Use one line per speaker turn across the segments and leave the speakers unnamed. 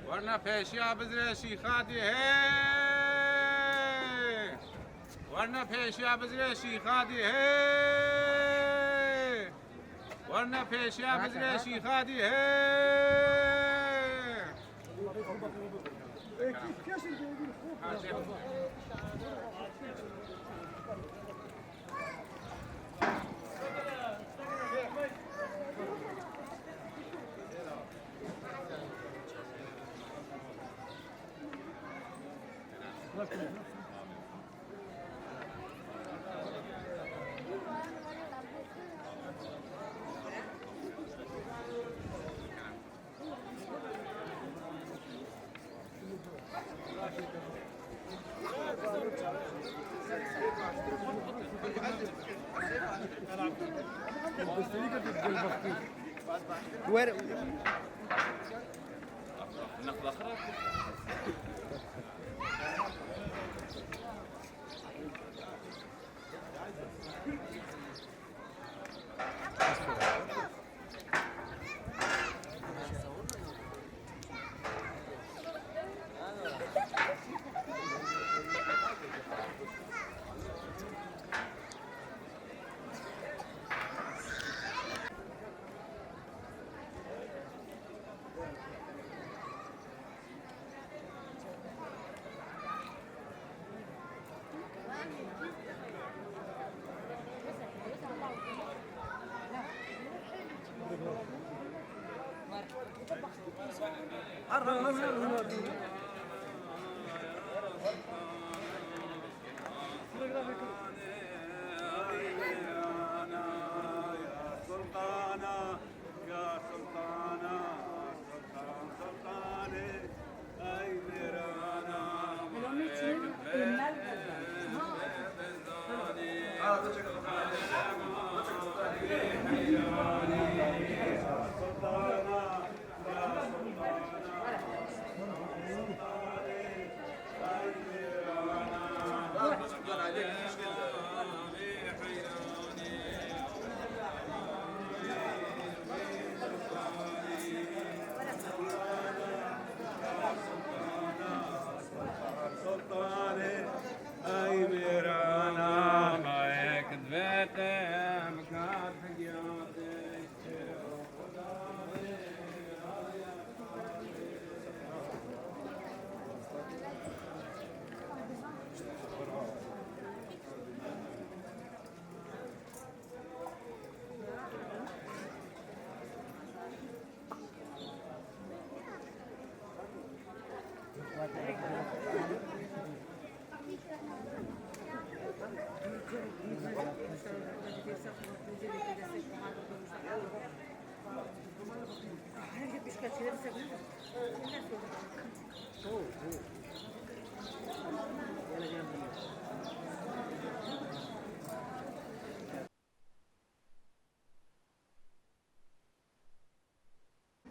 ورنا پیشیا بزرشی خادی هی ورنا پیشیا بزرشی خادی هی ورنا پیشیا بزرشی خادی هی
وين
نقطة أخرى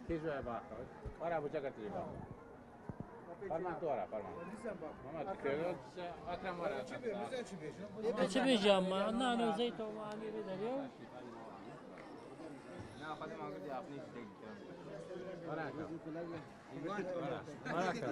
كيف جاي باخذ؟ ورا ابو جاكر تجي باخذ. فرمان ورا فرمان. ما تكلم اكرم ورا.
چه بیجام ما نه زیت و مالی بدریو
نه خودم اگه اپنی ورا ورا